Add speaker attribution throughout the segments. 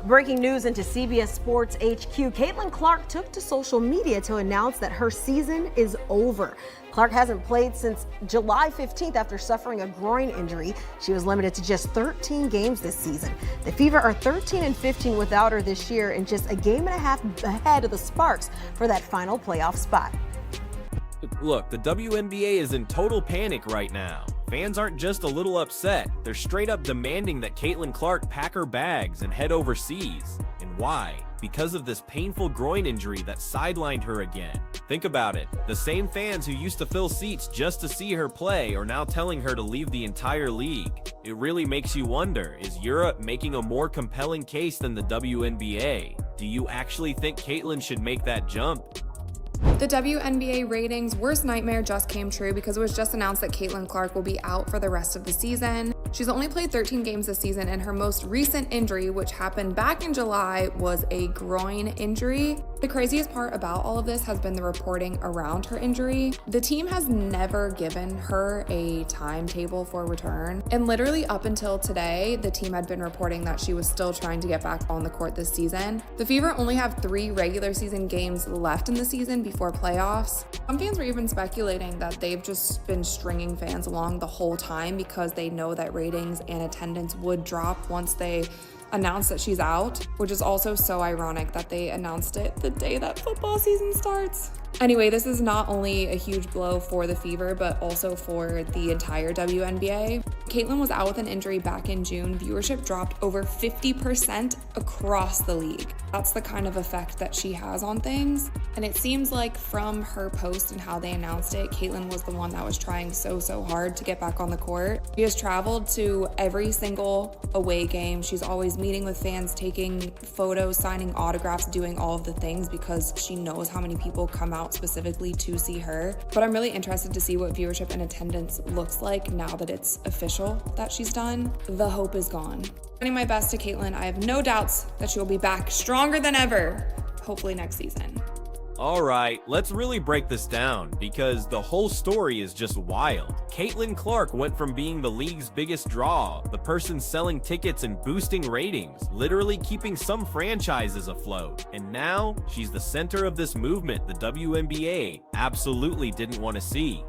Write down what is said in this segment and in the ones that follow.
Speaker 1: Breaking news into CBS Sports HQ, Caitlin Clark took to social media to announce that her season is over. Clark hasn't played since July 15th after suffering a groin injury. She was limited to just 13 games this season. The Fever are 13-15 without her this year and just a game and a half ahead of the Sparks for that final playoff spot.
Speaker 2: Look, the WNBA is in total panic right now. Fans aren't just a little upset, they're straight up demanding that Caitlin Clark pack her bags and head overseas. And why? Because of this painful groin injury that sidelined her again. Think about it, the same fans who used to fill seats just to see her play are now telling her to leave the entire league. It really makes you wonder, is Europe making a more compelling case than the WNBA? Do you actually think Caitlin should make that jump?
Speaker 3: The WNBA ratings' worst nightmare just came true because it was just announced that Caitlin Clark will be out for the rest of the season. She's only played 13 games this season, and her most recent injury, which happened back in July, was a groin injury. The craziest part about all of this has been the reporting around her injury. The team has never given her a timetable for return, and literally up until today, the team had been reporting that she was still trying to get back on the court this season. The Fever only have 3 regular season games left in the season before playoffs. Some fans were even speculating that they've just been stringing fans along the whole time because they know that ratings and attendance would drop once they announced that she's out, which is also so ironic that they announced it the day that football season starts. Anyway, this is not only a huge blow for the Fever, but also for the entire WNBA. Caitlin was out with an injury back in June. Viewership dropped over 50% across the league. That's the kind of effect that she has on things. And it seems like from her post and how they announced it, Caitlin was the one that was trying so hard to get back on the court. She has traveled to every single away game. She's always meeting with fans, taking photos, signing autographs, doing all of the things because she knows how many people come out specifically to see her. But I'm really interested to see what viewership and attendance looks like now that it's official that she's done. The hope is gone. Sending my best to Caitlin. I have no doubts that she will be back stronger than ever, hopefully next season.
Speaker 2: Alright, let's really break this down because the whole story is just wild. Caitlin Clark went from being the league's biggest draw, the person selling tickets and boosting ratings, literally keeping some franchises afloat. And now, she's the center of this movement the WNBA absolutely didn't want to see.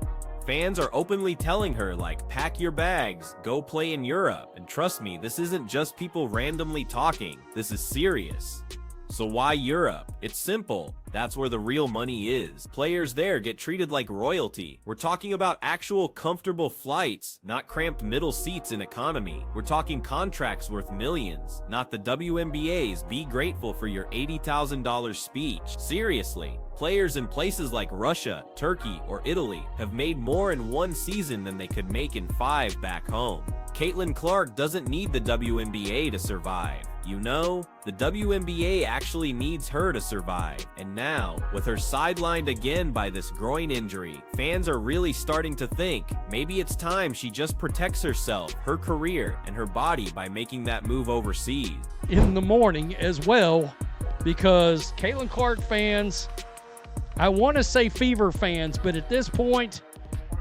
Speaker 2: Fans are openly telling her, like, pack your bags, go play in Europe. And trust me, this isn't just people randomly talking, this is serious. So why Europe? It's simple. That's where the real money is. Players there get treated like royalty. We're talking about actual comfortable flights, not cramped middle seats in economy. We're talking contracts worth millions, not the WNBA's be grateful for your $80,000 speech. Seriously. Players in places like Russia, Turkey, or Italy have made more in one season than they could make in 5 back home. Caitlin Clark doesn't need the WNBA to survive. You know, the WNBA actually needs her to survive. And now, with her sidelined again by this groin injury, fans are really starting to think maybe it's time she just protects herself, her career, and her body by making that move overseas.
Speaker 4: In the morning as well, because Caitlin Clark fans, I want to say Fever fans, but at this point,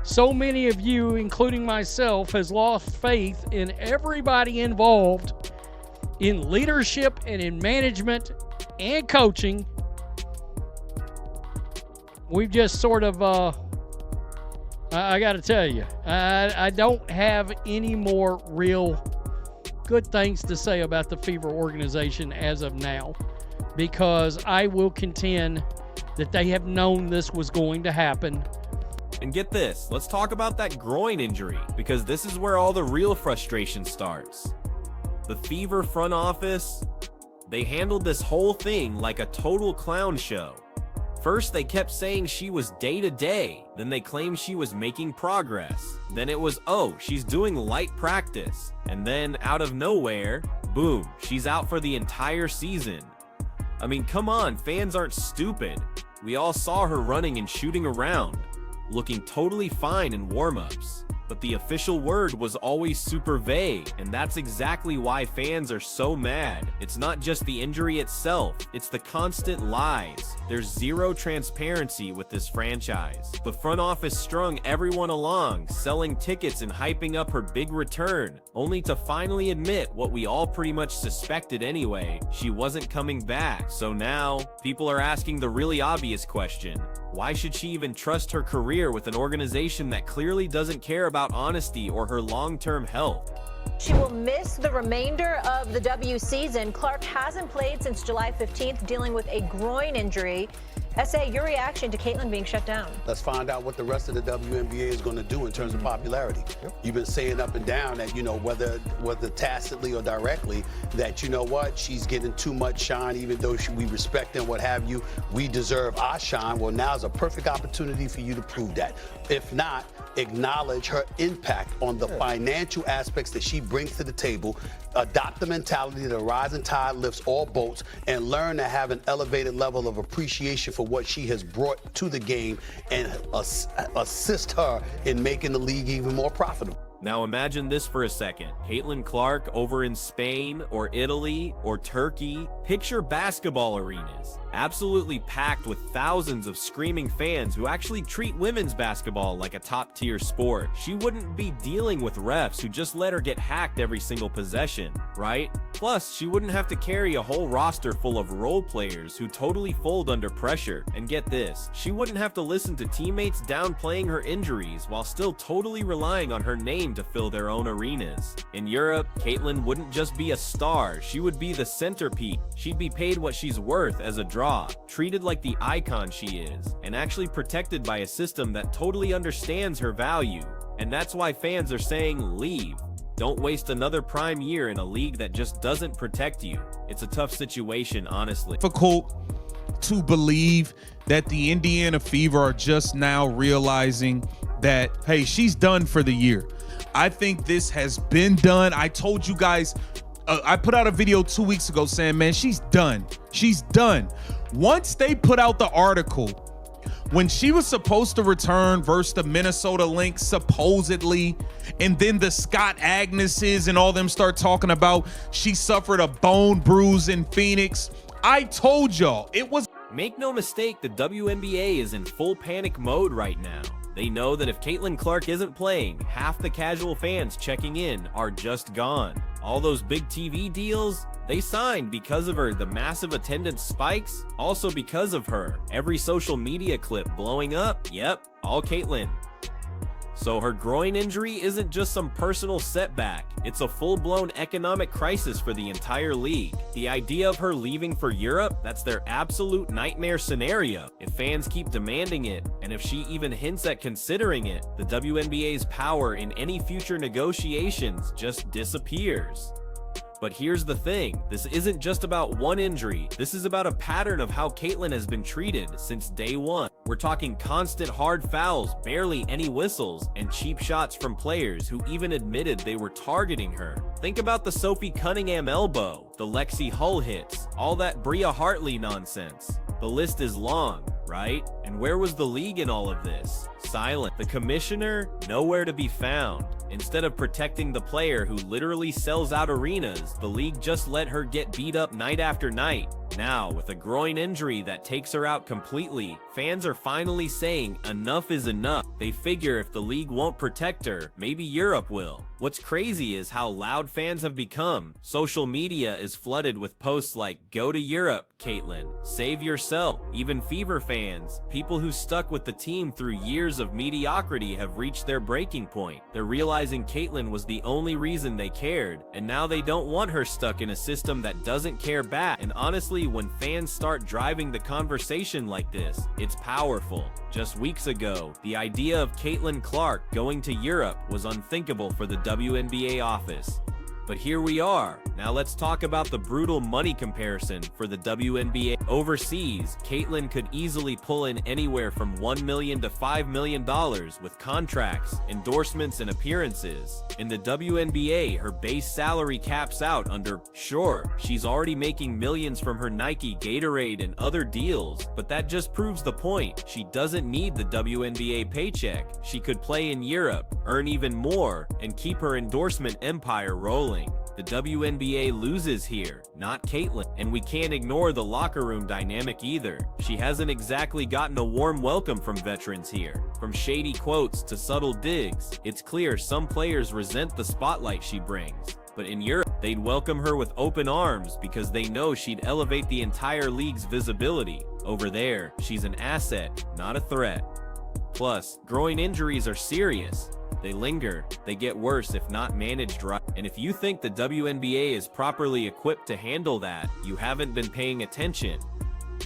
Speaker 4: so many of you, including myself, has lost faith in everybody involved in leadership and in management and coaching. We've just sort of, I got to tell you, I don't have any more real good things to say about the Fever organization as of now, because I will contend that they have known this was going to happen.
Speaker 2: And get this, let's talk about that groin injury, because this is where all the real frustration starts. The Fever front office, they handled this whole thing like a total clown show. First, they kept saying she was day-to-day, then they claimed she was making progress. Then it was, oh, she's doing light practice. And then, out of nowhere, boom, she's out for the entire season. I mean, come on, fans aren't stupid. We all saw her running and shooting around, looking totally fine in warm-ups. But the official word was always super vague, and that's exactly why fans are so mad. It's not just the injury itself, it's the constant lies. There's zero transparency with this franchise. The front office strung everyone along, selling tickets and hyping up her big return, only to finally admit what we all pretty much suspected anyway: she wasn't coming back. So now, people are asking the really obvious question: why should she even trust her career with an organization that clearly doesn't care about honesty or her long-term health?
Speaker 5: She will miss the remainder of the W season. Clark hasn't played since July 15th, dealing with a groin injury. S.A., your reaction to Caitlin being shut down?
Speaker 6: Let's find out what the rest of the WNBA is going to do in terms of popularity. You've been saying up and down that, whether tacitly or directly, that, she's getting too much shine, even though we respect and what have you. We deserve our shine. Well, now's a perfect opportunity for you to prove that. If not, acknowledge her impact on the financial aspects that she brings to the table, adopt the mentality that a rising tide lifts all boats, and learn to have an elevated level of appreciation for what she has brought to the game, and assist her in making the league even more profitable.
Speaker 2: Now imagine this for a second. Caitlin Clark over in Spain or Italy or Turkey. Picture basketball arenas, absolutely packed with thousands of screaming fans who actually treat women's basketball like a top-tier sport. She wouldn't be dealing with refs who just let her get hacked every single possession, right? Plus, she wouldn't have to carry a whole roster full of role players who totally fold under pressure. And get this, she wouldn't have to listen to teammates downplaying her injuries while still totally relying on her name to fill their own arenas. In Europe, Caitlin wouldn't just be a star, she would be the centerpiece. She'd be paid what she's worth as a draw, treated like the icon she is, and actually protected by a system that totally understands her value. And that's why fans are saying leave. Don't waste another prime year in a league that just doesn't protect you. It's a tough situation, honestly.
Speaker 7: Difficult to believe that the Indiana Fever are just now realizing that, hey, she's done for the year. I think this has been done. I told you guys, I put out a video 2 weeks ago saying, man, she's done. She's done. Once they put out the article, when she was supposed to return versus the Minnesota Lynx, supposedly, and then the Scott Agneses and all them start talking about she suffered a bone bruise in Phoenix, I told y'all it was.
Speaker 2: Make no mistake, the WNBA is in full panic mode right now. They know that if Caitlin Clark isn't playing, half the casual fans checking in are just gone. All those big TV deals, they signed because of her. The massive attendance spikes, also because of her. Every social media clip blowing up, yep, all Caitlin. So her groin injury isn't just some personal setback, it's a full-blown economic crisis for the entire league. The idea of her leaving for Europe, that's their absolute nightmare scenario. If fans keep demanding it, and if she even hints at considering it, the WNBA's power in any future negotiations just disappears. But here's the thing, this isn't just about one injury, this is about a pattern of how Caitlin has been treated since day one. We're talking constant hard fouls, barely any whistles, and cheap shots from players who even admitted they were targeting her. Think about the Sophie Cunningham elbow, the Lexi Hull hits, all that Bria Hartley nonsense. The list is long, right? And where was the league in all of this? Silent. The commissioner? Nowhere to be found. Instead of protecting the player who literally sells out arenas, the league just let her get beat up night after night. Now, with a groin injury that takes her out completely, fans are finally saying enough is enough. They figure if the league won't protect her, maybe Europe will. What's crazy is how loud fans have become. Social media is flooded with posts like, "Go to Europe, Caitlin. Save yourself." Even Fever fans, people who stuck with the team through years of mediocrity, have reached their breaking point. They're realizing Caitlin was the only reason they cared, and now they don't want her stuck in a system that doesn't care back. And honestly, when fans start driving the conversation like this, it's powerful. Just weeks ago, the idea of Caitlin Clark going to Europe was unthinkable for the WNBA office. But here we are. Now let's talk about the brutal money comparison for the WNBA. Overseas, Caitlin could easily pull in anywhere from $1 million to $5 million with contracts, endorsements, and appearances. In the WNBA, her base salary caps out under, sure, she's already making millions from her Nike, Gatorade, and other deals, but that just proves the point. She doesn't need the WNBA paycheck. She could play in Europe, earn even more, and keep her endorsement empire rolling. The WNBA loses here, not Caitlin, and we can't ignore the locker room dynamic either. She hasn't exactly gotten a warm welcome from veterans here. From shady quotes to subtle digs, it's clear some players resent the spotlight she brings. But in Europe, they'd welcome her with open arms because they know she'd elevate the entire league's visibility. Over there, she's an asset, not a threat. Plus, groin injuries are serious. They linger, they get worse if not managed right. And if you think the WNBA is properly equipped to handle that, you haven't been paying attention.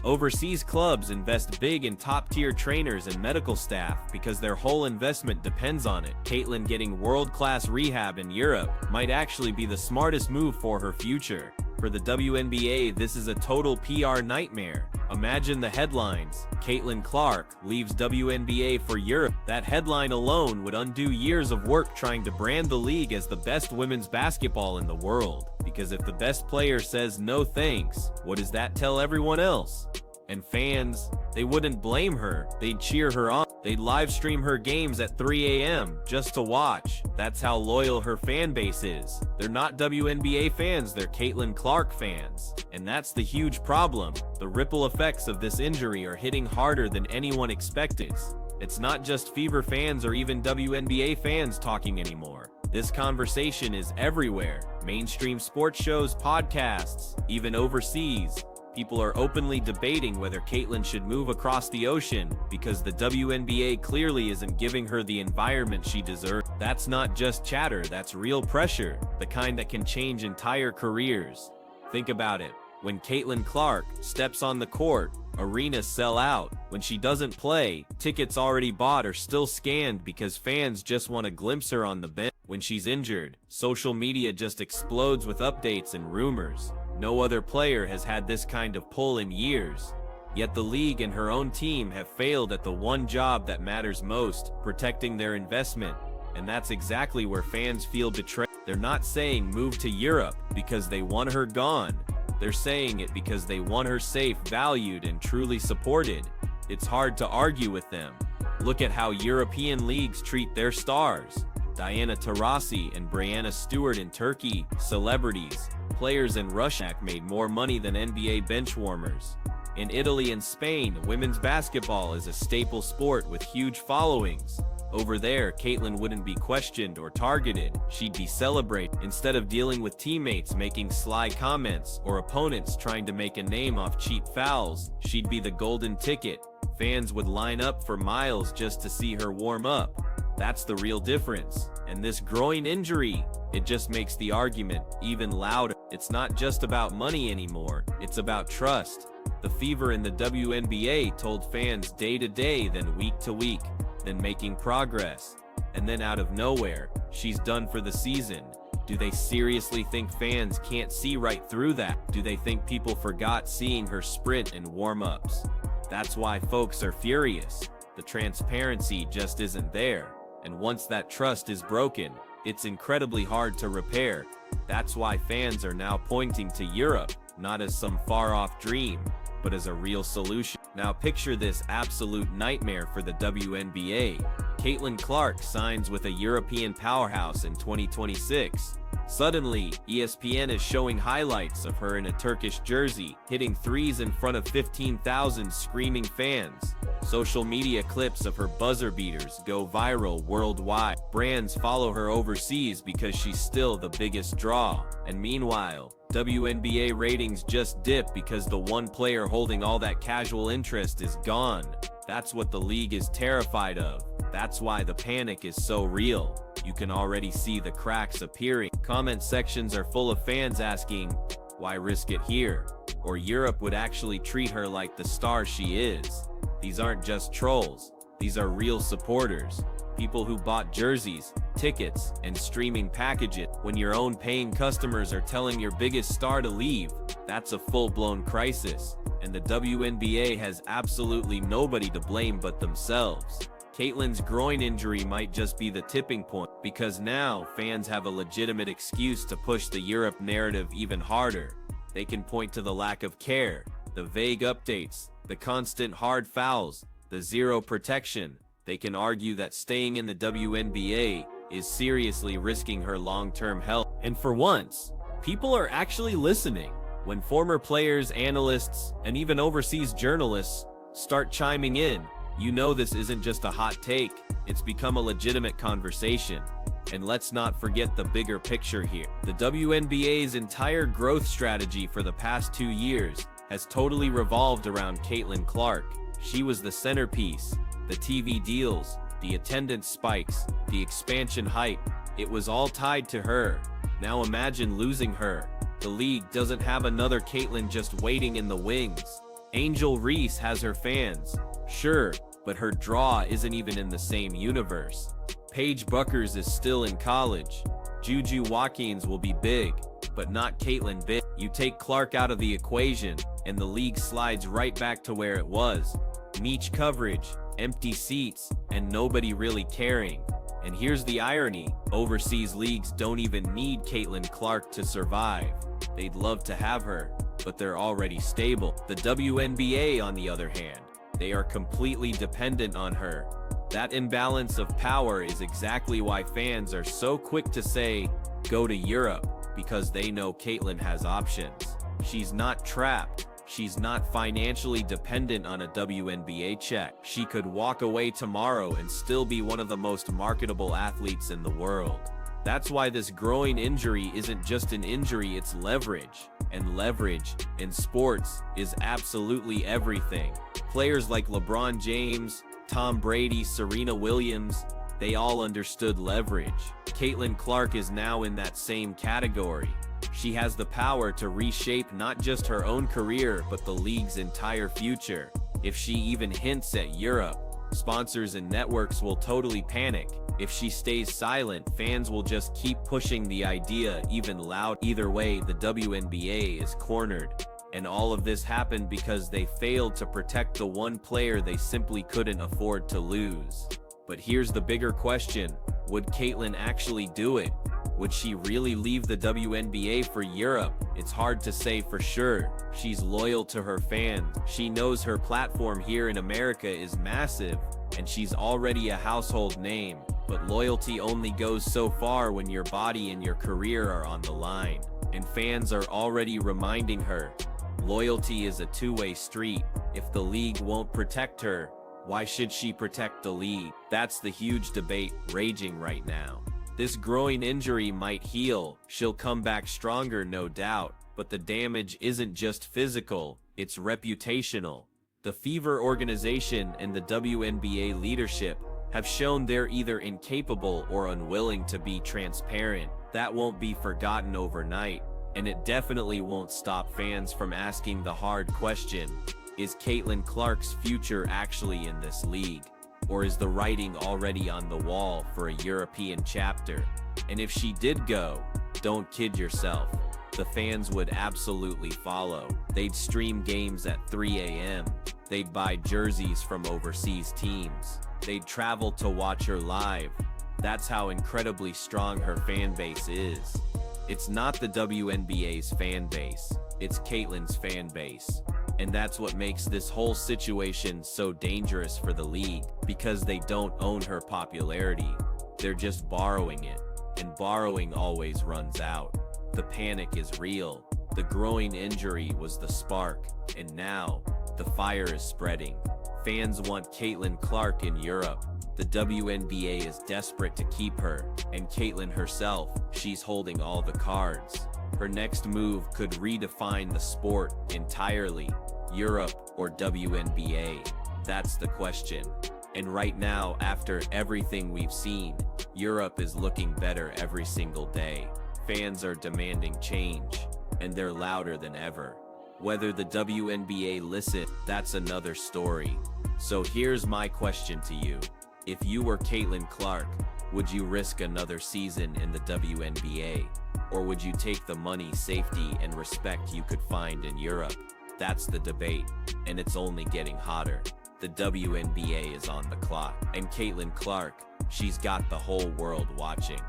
Speaker 2: Overseas clubs invest big in top-tier trainers and medical staff because their whole investment depends on it. Caitlin getting world-class rehab in Europe might actually be the smartest move for her future. For the WNBA, this is a total PR nightmare. Imagine the headlines: Caitlin Clark leaves WNBA for Europe. That headline alone would undo years of work trying to brand the league as the best women's basketball in the world. Because if the best player says no thanks, what does that tell everyone else? And fans, they wouldn't blame her. They'd cheer her on. They'd live stream her games at 3 a.m. just to watch. That's how loyal her fan base is. They're not WNBA fans, they're Caitlin Clark fans. And that's the huge problem. The ripple effects of this injury are hitting harder than anyone expected. It's not just Fever fans or even WNBA fans talking anymore. This conversation is everywhere. Mainstream sports shows, podcasts, even overseas. People are openly debating whether Caitlin should move across the ocean because the WNBA clearly isn't giving her the environment she deserves. That's not just chatter, that's real pressure, the kind that can change entire careers. Think about it. When Caitlin Clark steps on the court, arenas sell out. When she doesn't play, tickets already bought are still scanned because fans just want to glimpse her on the bench. When she's injured, social media just explodes with updates and rumors. No other player has had this kind of pull in years. Yet the league and her own team have failed at the one job that matters most, protecting their investment. And that's exactly where fans feel betrayed. They're not saying move to Europe because they want her gone. They're saying it because they want her safe, valued, and truly supported. It's hard to argue with them. Look at how European leagues treat their stars. Diana Taurasi and Brianna Stewart in Turkey, celebrities. Players in Russia made more money than NBA benchwarmers. In Italy and Spain, women's basketball is a staple sport with huge followings. Over there, Caitlin wouldn't be questioned or targeted. She'd be celebrated. Instead of dealing with teammates making sly comments or opponents trying to make a name off cheap fouls, she'd be the golden ticket. Fans would line up for miles just to see her warm up. That's the real difference. And this groin injury, it just makes the argument even louder. It's not just about money anymore, it's about trust. The Fever in the WNBA told fans day to day, then week to week, then making progress. And then out of nowhere, she's done for the season. Do they seriously think fans can't see right through that? Do they think people forgot seeing her sprint in warm-ups? That's why folks are furious. The transparency just isn't there. And once that trust is broken, it's incredibly hard to repair. That's why fans are now pointing to Europe, not as some far-off dream, but as a real solution. Now picture this absolute nightmare for the WNBA. Caitlin Clark signs with a European powerhouse in 2026. Suddenly, ESPN is showing highlights of her in a Turkish jersey, hitting threes in front of 15,000 screaming fans. Social media clips of her buzzer beaters go viral worldwide. Brands follow her overseas because she's still the biggest draw. And meanwhile, WNBA ratings just dip because the one player holding all that casual interest is gone. That's what the league is terrified of. That's why the panic is so real. You can already see the cracks appearing. Comment sections are full of fans asking, why risk it here? Or Europe would actually treat her like the star she is. These aren't just trolls. These are real supporters. People who bought jerseys, tickets, and streaming packages. When your own paying customers are telling your biggest star to leave, that's a full-blown crisis. And the WNBA has absolutely nobody to blame but themselves. Caitlyn's groin injury might just be the tipping point, because now fans have a legitimate excuse to push the Europe narrative even harder. They can point to the lack of care, the vague updates, the constant hard fouls, the zero protection. They can argue that staying in the WNBA is seriously risking her long-term health. And for once, people are actually listening. When former players, analysts, and even overseas journalists start chiming in, you know this isn't just a hot take, it's become a legitimate conversation. And let's not forget the bigger picture here. The WNBA's entire growth strategy for the past 2 years has totally revolved around Caitlin Clark. She was the centerpiece, the TV deals, the attendance spikes, the expansion hype. It was all tied to her. Now imagine losing her. The league doesn't have another Caitlin just waiting in the wings. Angel Reese has her fans, sure, but her draw isn't even in the same universe. Paige Buckers is still in college. Juju Watkins will be big, but not Caitlin big. You take Clark out of the equation, and the league slides right back to where it was. Niche coverage, empty seats, and nobody really caring. And here's the irony, overseas leagues don't even need Caitlin Clark to survive. They'd love to have her, but they're already stable. The WNBA, on the other hand, they are completely dependent on her. That imbalance of power is exactly why fans are so quick to say, go to Europe, because they know Caitlin has options. She's not trapped. She's not financially dependent on a WNBA check. She could walk away tomorrow and still be one of the most marketable athletes in the world. That's why this groin injury isn't just an injury, it's leverage. And leverage in sports is absolutely everything. Players like LeBron James, Tom Brady, Serena Williams, they all understood leverage. Caitlin Clark is now in that same category. She has the power to reshape not just her own career, but the league's entire future. If she even hints at Europe, sponsors and networks will totally panic. If she stays silent, fans will just keep pushing the idea even loud. Either way, the WNBA is cornered. And all of this happened because they failed to protect the one player they simply couldn't afford to lose. But here's the bigger question. Would Caitlin actually do it? Would she really leave the WNBA for Europe? It's hard to say for sure. She's loyal to her fans. She knows her platform here in America is massive, and she's already a household name. But loyalty only goes so far when your body and your career are on the line. And fans are already reminding her, loyalty is a two-way street. If the league won't protect her, why should she protect the league? That's the huge debate raging right now. This groin injury might heal. She'll come back stronger, no doubt. But the damage isn't just physical, it's reputational. The Fever organization and the WNBA leadership have shown they're either incapable or unwilling to be transparent. That won't be forgotten overnight, and it definitely won't stop fans from asking the hard question, is Caitlin Clark's future actually in this league? Or is the writing already on the wall for a European chapter? And if she did go, don't kid yourself, the fans would absolutely follow. They'd stream games at 3 a.m. They'd buy jerseys from overseas teams. They'd travel to watch her live. That's how incredibly strong her fan base is. It's not the WNBA's fan base, it's Caitlin's fan base. And that's what makes this whole situation so dangerous for the league, because they don't own her popularity. They're just borrowing it, and borrowing always runs out. The panic is real. The groin injury was the spark, and now the fire is spreading. Fans want Caitlin Clark in Europe. The WNBA is desperate to keep her, and Caitlin herself, she's holding all the cards. Her next move could redefine the sport entirely. Europe or WNBA? That's the question. And right now, after everything we've seen, Europe is looking better every single day. Fans are demanding change, and they're louder than ever. Whether the WNBA listens, that's another story. So here's my question to you. If you were Caitlin Clark, Would you risk another season in the WNBA? Or would you take the money, safety, and respect you could find in Europe? That's the debate, and it's only getting hotter. The WNBA is on the clock, and Caitlin Clark, she's got the whole world watching.